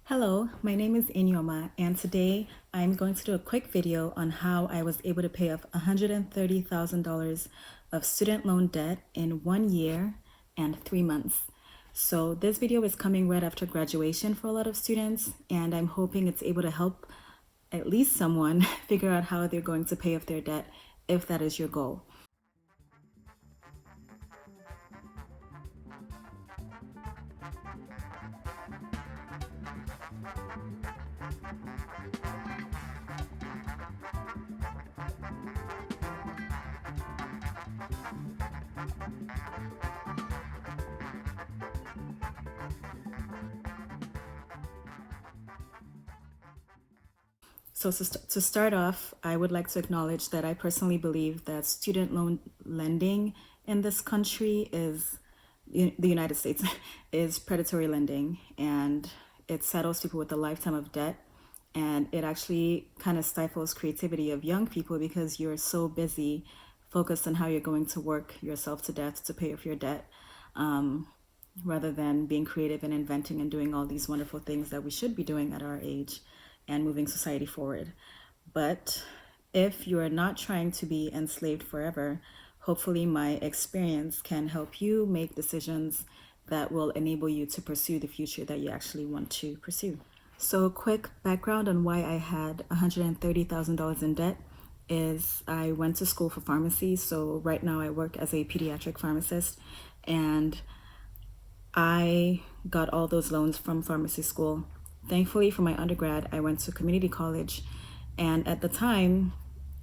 Hello, my name is Inyoma, and today I'm going to do a quick video on how I was able to pay off $130,000 of student loan debt in 1 year and 3 months. So this video is coming right after graduation for a lot of students, and I'm hoping it's able to help at least someone figure out how they're going to pay off their debt if that is your goal. So to start off, I would like to acknowledge that I personally believe that student loan lending in this country the United States, is predatory lending, and it saddles people with a lifetime of debt. And it actually kind of stifles creativity of young people because you're so busy focused on how you're going to work yourself to death to pay off your debt, rather than being creative and inventing and doing all these wonderful things that we should be doing at our age and moving society forward. But if you are not trying to be enslaved forever, hopefully my experience can help you make decisions that will enable you to pursue the future that you actually want to pursue. So a quick background on why I had $130,000 in debt is I went to school for pharmacy. So right now I work as a pediatric pharmacist, and I got all those loans from pharmacy school. Thankfully, for my undergrad, I went to community college, and at the time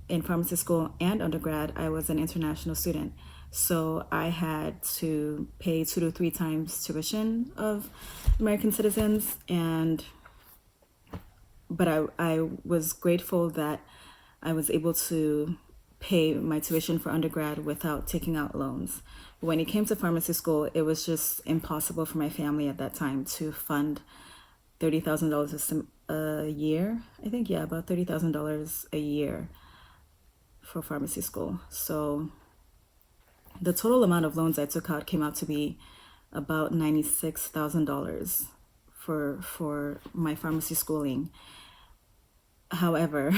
in pharmacy school and undergrad, I was an international student. So I had to pay 2 to 3 times tuition of American citizens, but I was grateful that I was able to pay my tuition for undergrad without taking out loans. When it came to pharmacy school, it was just impossible for my family at that time to fund $30,000 a year. I think, yeah, about $30,000 a year for pharmacy school. So the total amount of loans I took out came out to be about $96,000 for my pharmacy schooling. However,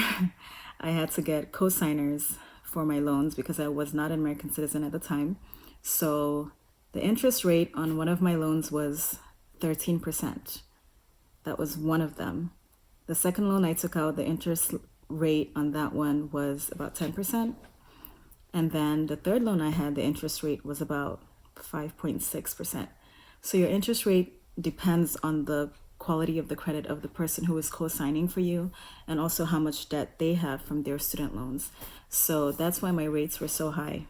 I had to get co-signers for my loans because I was not an American citizen at the time. So the interest rate on one of my loans was 13%. That was one of them. The second loan I took out, the interest rate on that one was about 10%. And then the third loan I had, the interest rate was about 5.6%. So your interest rate depends on the quality of the credit of the person who is co-signing for you, and also how much debt they have from their student loans. So that's why my rates were so high.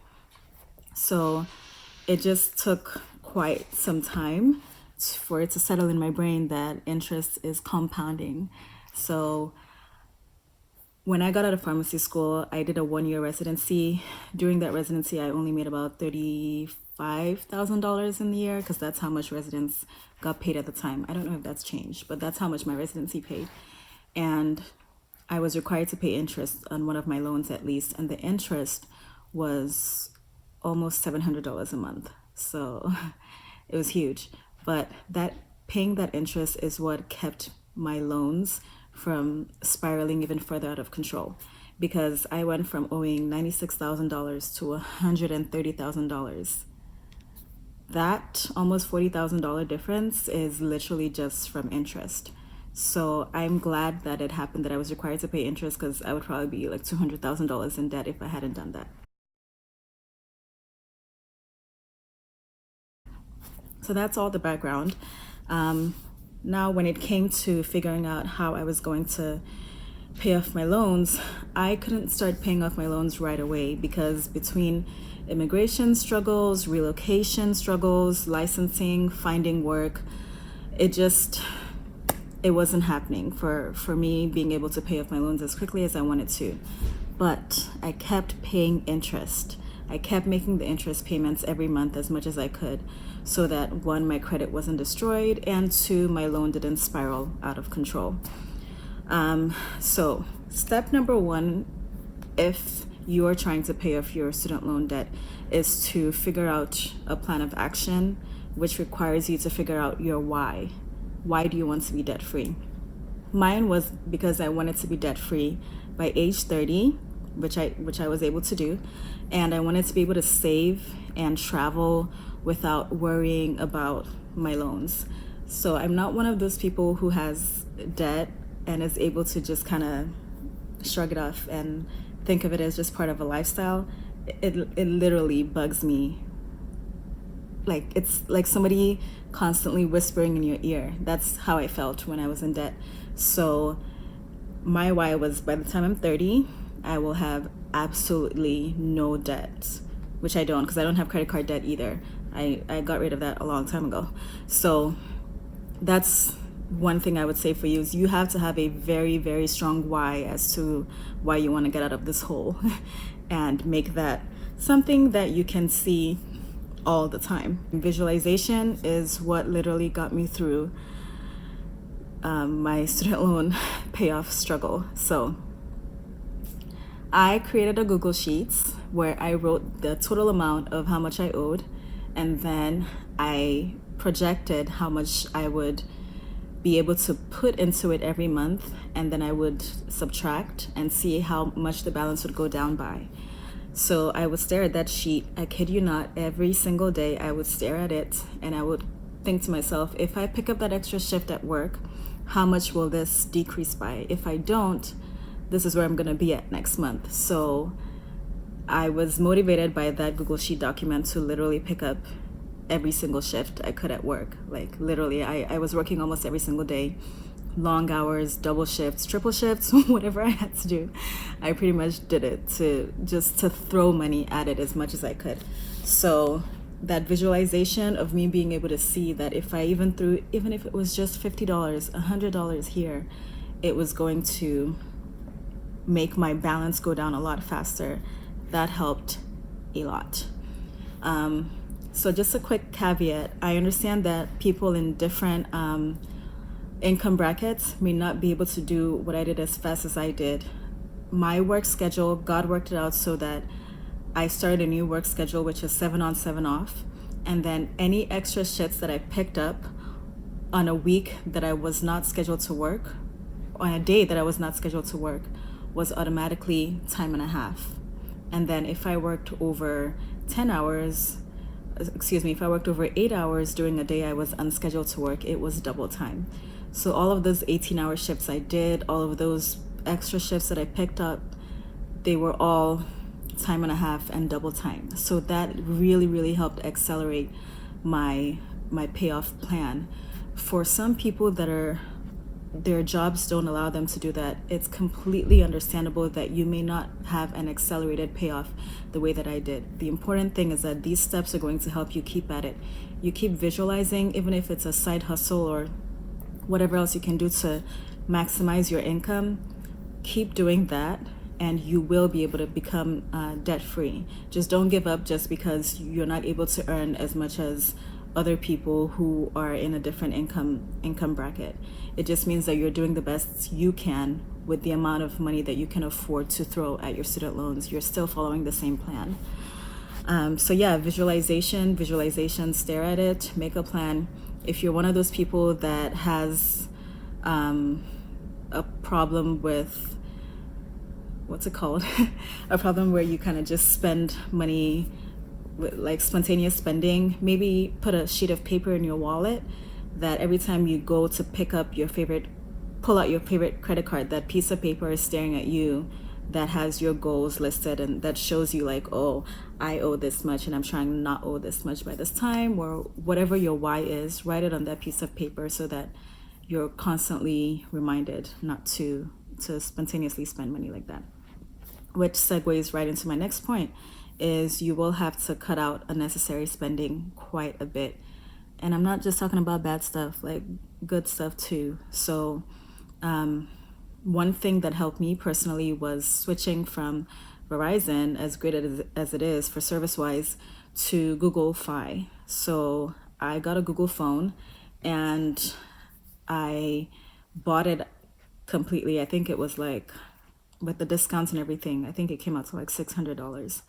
So it just took quite some time for it to settle in my brain that interest is compounding. So when I got out of pharmacy school, I did a 1 year residency. During that residency, I only made about $35,000 in the year because that's how much residents got paid at the time. I don't know if that's changed, but that's how much my residency paid. And I was required to pay interest on one of my loans at least, and the interest was almost $700 a month. So it was huge. But paying that interest is what kept my loans from spiraling even further out of control, because I went from owing $96,000 to $130,000. That almost $40,000 difference is literally just from interest. So I'm glad that it happened that I was required to pay interest, because I would probably be like $200,000 in debt if I hadn't done that. So that's all the background. Now, when it came to figuring out how I was going to pay off my loans, I couldn't start paying off my loans right away because between immigration struggles, relocation struggles, licensing, finding work, it wasn't happening for me being able to pay off my loans as quickly as I wanted to. But I kept paying interest. I kept making the interest payments every month as much as I could, so that one, my credit wasn't destroyed, and two, my loan didn't spiral out of control. So step number one, if you are trying to pay off your student loan debt, is to figure out a plan of action, which requires you to figure out your why. why do you want to be debt free? Mine was because I wanted to be debt free by age 30, which I was able to do, and I wanted to be able to save and travel without worrying about my loans. So I'm not one of those people who has debt and is able to just kind of shrug it off and think of it as just part of a lifestyle. It literally bugs me. Like it's like somebody constantly whispering in your ear. That's how I felt when I was in debt. So my why was, by the time I'm 30, I will have absolutely no debt, which I don't, because I don't have credit card debt either. I got rid of that a long time ago. So that's one thing I would say for you, is you have to have a very, very strong why as to why you want to get out of this hole and make that something that you can see all the time. Visualization is what literally got me through my student loan payoff struggle. So I created a Google Sheets where I wrote the total amount of how much I owed, and then I projected how much I would be able to put into it every month, and then I would subtract and see how much the balance would go down by. So I would stare at that sheet, I kid you not, every single day. I would stare at it and I would think to myself, if I pick up that extra shift at work, how much will this decrease by? If I don't, this is where I'm going to be at next month. So I was motivated by that Google Sheet document to literally pick up every single shift I could at work. Like literally, I was working almost every single day, long hours, double shifts, triple shifts, whatever I had to do. I pretty much did it to throw money at it as much as I could. So that visualization of me being able to see that if I even if it was just $50, $100 here, it was going to make my balance go down a lot faster. That helped a lot. So just a quick caveat, I understand that people in different income brackets may not be able to do what I did as fast as I did. My work schedule, God worked it out so that I started a new work schedule, which is 7 on, 7 off. And then any extra shifts that I picked up on a week that I was not scheduled to work, on a day that I was not scheduled to work, was automatically time and a half. And then if I worked over 10 hours, if I worked over 8 hours during a day I was unscheduled to work, it was double time. So all of those 18-hour shifts I did, all of those extra shifts that I picked up, they were all time and a half and double time. So that really, really helped accelerate my payoff plan. For some people that their jobs don't allow them to do that, it's completely understandable that you may not have an accelerated payoff the way that I did. The important thing is that these steps are going to help you keep at it. You keep visualizing, even if it's a side hustle or whatever else you can do to maximize your income, keep doing that and you will be able to become debt free. Just don't give up just because you're not able to earn as much as other people who are in a different income bracket. It just means that you're doing the best you can with the amount of money that you can afford to throw at your student loans. You're still following the same plan. So yeah, visualization, stare at it, make a plan. If you're one of those people that has a problem with, what's it called? A problem where you kind of just spend money with like spontaneous spending, maybe put a sheet of paper in your wallet that every time you go to pull out your favorite credit card, that piece of paper is staring at you that has your goals listed and that shows you like, oh, I owe this much and I'm trying to not owe this much by this time, or whatever your why is. Write it on that piece of paper so that you're constantly reminded not to spontaneously spend money like that. Which segues right into my next point, is you will have to cut out unnecessary spending quite a bit. And I'm not just talking about bad stuff, like good stuff too. So one thing that helped me personally was switching from Verizon, as great as it is for service-wise, to Google Fi. So I got a Google phone and I bought it completely. I think it was like, with the discounts and everything, I think it came out to like $600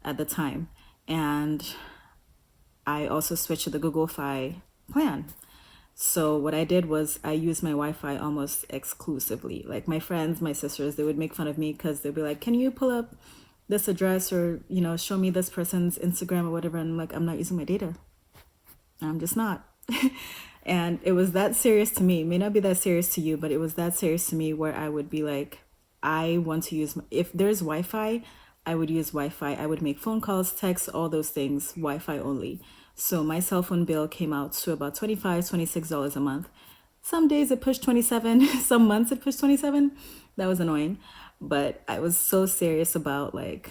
at the time. And I also switched to the Google Fi plan. So what I did was I used my Wi-Fi almost exclusively. Like my friends, my sisters, they would make fun of me because they'd be like, "Can you pull up this address or, show me this person's Instagram or whatever?" And I'm like, "I'm not using my data. I'm just not." And it was that serious to me. It may not be that serious to you, but it was that serious to me where I would be like, I want to use, if there's Wi-Fi, I would use Wi-Fi. I would make phone calls, texts, all those things, Wi-Fi only. So my cell phone bill came out to about $26 a month. Some days it pushed 27, some months it pushed 27. That was annoying. But I was so serious about like,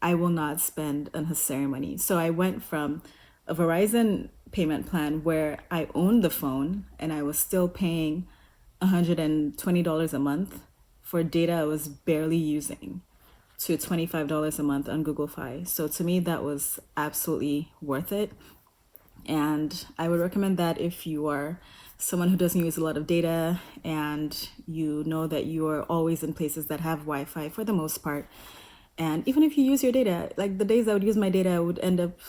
I will not spend unnecessary money. So I went from a Verizon payment plan where I owned the phone and I was still paying $120 a month for data I was barely using to $25 a month on Google Fi. So to me, that was absolutely worth it. And I would recommend that if you are someone who doesn't use a lot of data and you know that you are always in places that have Wi-Fi for the most part. And even if you use your data, like the days I would use my data, I would end up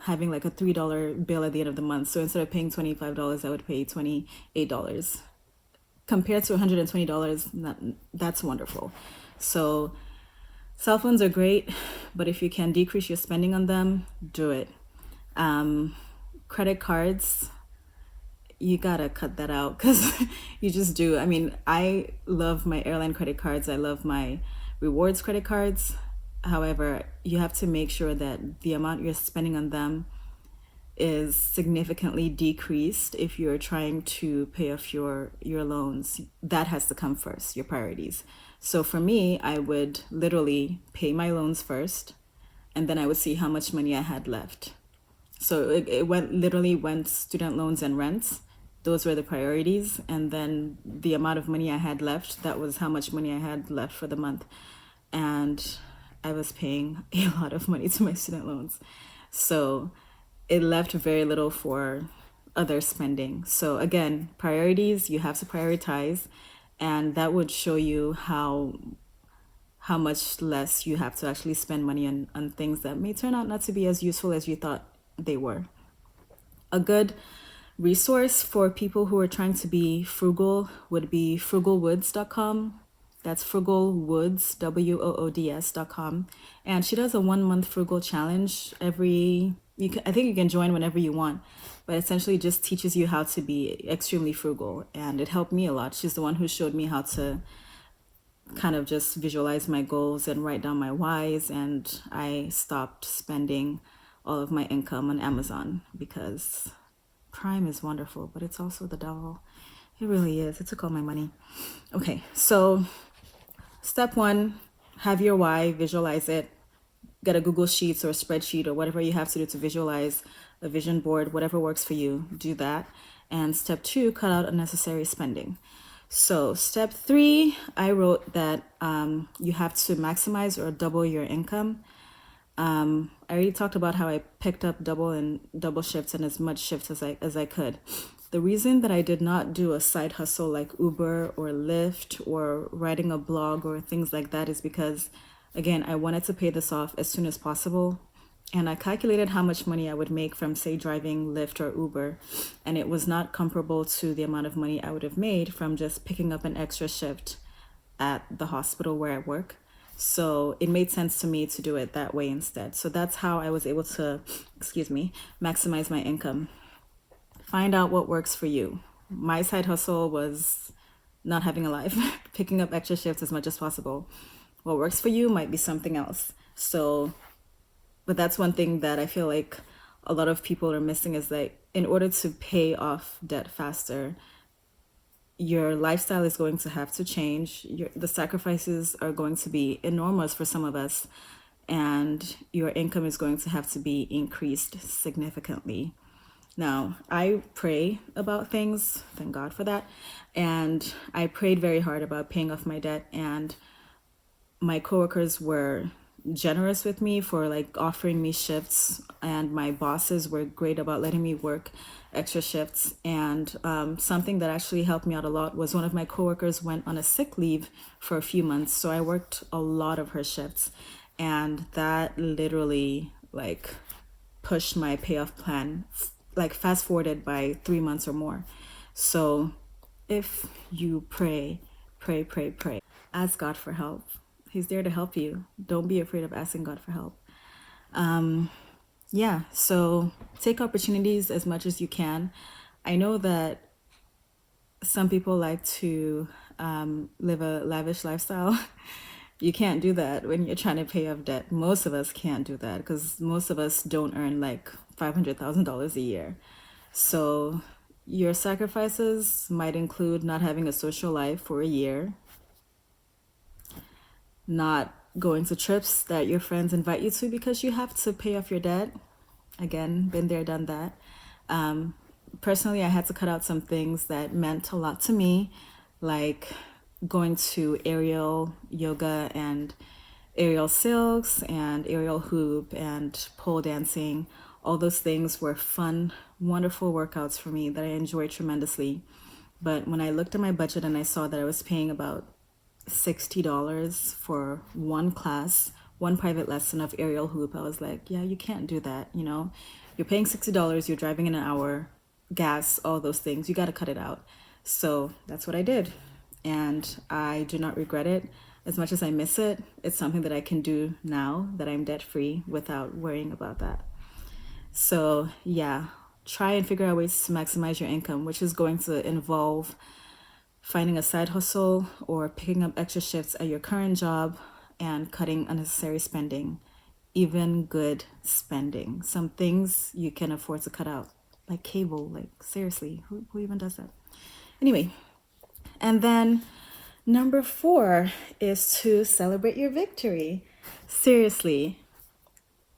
having like a $3 bill at the end of the month. So instead of paying $25, I would pay $28. Compared to $120, that's wonderful. So cell phones are great, but if you can decrease your spending on them, do it. Credit cards, you gotta cut that out because you just do. I mean, I love my airline credit cards. I love my rewards credit cards. However, you have to make sure that the amount you're spending on them is significantly decreased if you're trying to pay off your loans. That has to come first, your priorities. So for me, I would literally pay my loans first, and then I would see how much money I had left. So it went student loans and rents. Those were the priorities. And then the amount of money I had left, that was how much money I had left for the month. And I was paying a lot of money to my student loans. So it left very little for other spending. So again, priorities, you have to prioritize, and that would show you how much less you have to actually spend money on things that may turn out not to be as useful as you thought they were. A good resource for people who are trying to be frugal would be frugalwoods.com. That's frugalwoods, WOODS.com. And she does a 1 month frugal challenge I think you can join whenever you want, but essentially just teaches you how to be extremely frugal. And it helped me a lot. She's the one who showed me how to kind of just visualize my goals and write down my whys. And I stopped spending all of my income on Amazon because Prime is wonderful, but it's also the devil. It really is. It took all my money. Okay, so step 1, have your why, visualize it. Get a Google Sheets or a spreadsheet or whatever you have to do to visualize, a vision board, whatever works for you, do that. And step 2, cut out unnecessary spending. So step 3, I wrote that you have to maximize or double your income. I already talked about how I picked up double shifts and as much shifts as I could. The reason that I did not do a side hustle like Uber or Lyft or writing a blog or things like that is because, again, I wanted to pay this off as soon as possible. And I calculated how much money I would make from, say, driving Lyft or Uber. And it was not comparable to the amount of money I would have made from just picking up an extra shift at the hospital where I work. So it made sense to me to do it that way instead. So that's how I was able to, maximize my income. Find out what works for you. My side hustle was not having a life, picking up extra shifts as much as possible. What works for you might be something else. So, but that's one thing that I feel like a lot of people are missing is that in order to pay off debt faster, your lifestyle is going to have to change. The sacrifices are going to be enormous for some of us, and your income is going to have to be increased significantly. Now, I pray about things, thank God for that, and I prayed very hard about paying off my debt, and my coworkers were generous with me for like offering me shifts, and my bosses were great about letting me work extra shifts. And something that actually helped me out a lot was one of my coworkers went on a sick leave for a few months, so I worked a lot of her shifts, and that literally like pushed my payoff plan like fast forwarded by 3 months or more. So if you pray, ask God for help. He's there to help you. Don't be afraid of asking God for help. Yeah, so take opportunities as much as you can. I know that some people like to live a lavish lifestyle. You can't do that when you're trying to pay off debt. Most of us can't do that because most of us don't earn like $500,000 a year. So your sacrifices might include not having a social life for a year, not going to trips that your friends invite you to because you have to pay off your debt. Again, been there, done that. Personally, I had to cut out some things that meant a lot to me, like going to aerial yoga and aerial silks and aerial hoop and pole dancing. All those things were fun, wonderful workouts for me that I enjoyed tremendously. But when I looked at my budget and I saw that I was paying about $60 for one class, one private lesson of aerial hoop, I was like, yeah, you can't do that. You know, you're paying $60, you're driving in an hour, gas, all those things. You got to cut it out. So that's what I did. And I do not regret it. As much as I miss it, it's something that I can do now that I'm debt free without worrying about that. So yeah, try and figure out ways to maximize your income, which is going to involve finding a side hustle or picking up extra shifts at your current job and cutting unnecessary spending, even good spending. Some things you can afford to cut out, like cable. Like seriously, who even does that? Anyway, and then number 4 is to celebrate your victory. Seriously,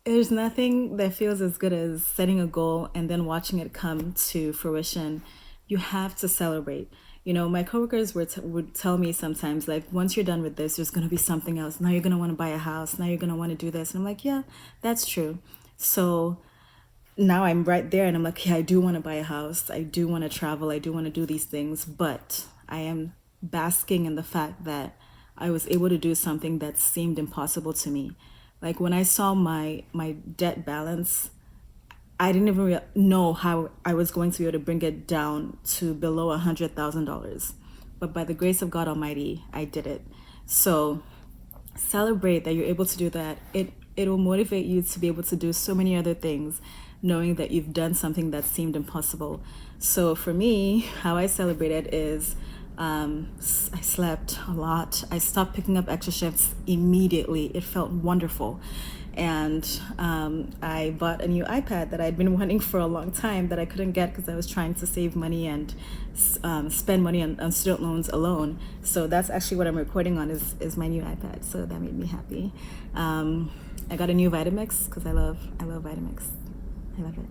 there's nothing that feels as good as setting a goal and then watching it come to fruition. You have to celebrate. You know, my coworkers would tell me sometimes, like, once you're done with this, there's going to be something else. Now you're going to want to buy a house. Now you're going to want to do this. And I'm like, yeah, that's true. So now I'm right there and I'm like, yeah, I do want to buy a house. I do want to travel. I do want to do these things. But I am basking in the fact that I was able to do something that seemed impossible to me. Like when I saw my debt balance, I didn't even know how I was going to be able to bring it down to below $100,000. But by the grace of God Almighty, I did it. So celebrate that you're able to do that. It will motivate you to be able to do so many other things, knowing that you've done something that seemed impossible. So for me, how I celebrated is I slept a lot. I stopped picking up extra shifts immediately. It felt wonderful. And I bought a new iPad that I'd been wanting for a long time that I couldn't get because I was trying to save money and spend money on student loans alone. So that's actually what I'm recording on is my new iPad. So that made me happy. I got a new Vitamix because I love Vitamix. I love it.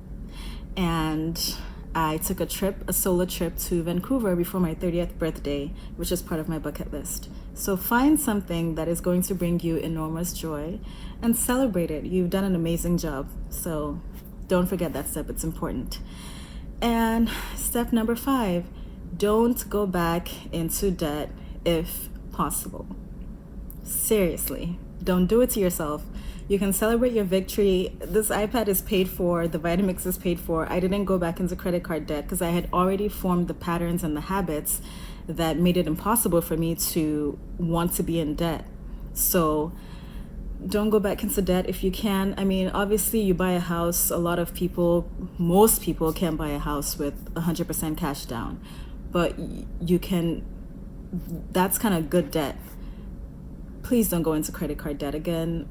And I took a solo trip to Vancouver before my 30th birthday, which is part of my bucket list. So find something that is going to bring you enormous joy and celebrate it. You've done an amazing job. So don't forget that step. It's important. And step number 5, don't go back into debt if possible. Seriously, don't do it to yourself. You can celebrate your victory. This iPad is paid for. The Vitamix is paid for. I didn't go back into credit card debt because I had already formed the patterns and the habits that made it impossible for me to want to be in debt. So don't go back into debt if you can. I mean, obviously you buy a house. Most people can buy a house with 100% cash down, but you can, that's kind of good debt. Please don't go into credit card debt again.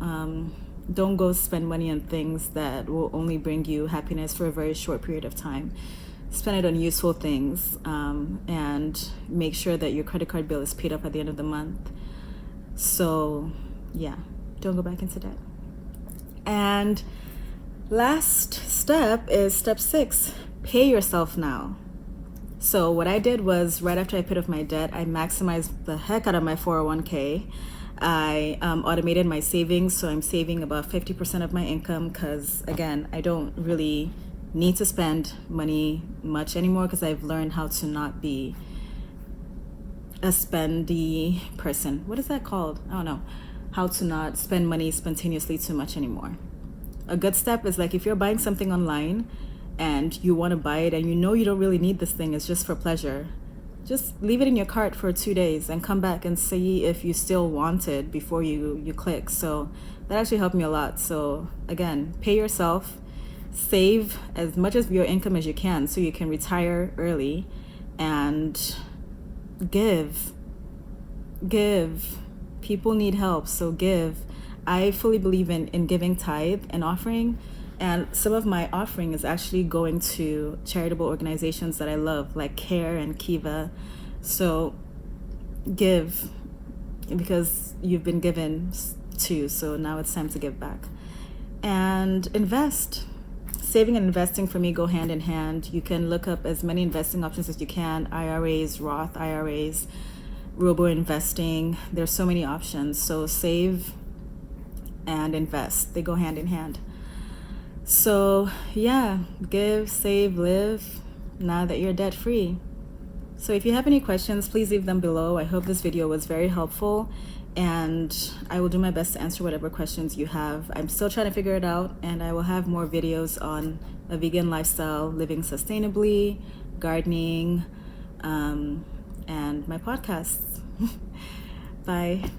Don't go spend money on things that will only bring you happiness for a very short period of time. Spend it on useful things, and make sure that your credit card bill is paid up at the end of the month. So yeah, don't go back into debt. And last step is step 6, pay yourself now. So what I did was right after I paid off my debt, I maximized the heck out of my 401k. I automated my savings, so I'm saving about 50% of my income because, again, I don't really need to spend money much anymore because I've learned how to not be a spendy person. What is that called? I don't know. How to not spend money spontaneously too much anymore. A good step is like if you're buying something online, and you want to buy it and you know you don't really need this thing, it's just for pleasure, just leave it in your cart for 2 days and come back and see if you still want it before you click. So that actually helped me a lot. So again, pay yourself, save as much of your income as you can so you can retire early, and give. People need help, so give. I fully believe in giving tithe and offering, and some of my offering is actually going to charitable organizations that I love, like CARE and Kiva. So give, because you've been given to, so now it's time to give back. And invest. Saving and investing for me go hand in hand. You can look up as many investing options as you can: IRAs, Roth IRAs, robo investing. There's so many options. So save and invest, they go hand in hand. So yeah, give, save, live, now that you're debt free. So if you have any questions, please leave them below. I hope this video was very helpful, and I will do my best to answer whatever questions you have. I'm still trying to figure it out, and I will have more videos on a vegan lifestyle, living sustainably, gardening, and my podcasts. Bye.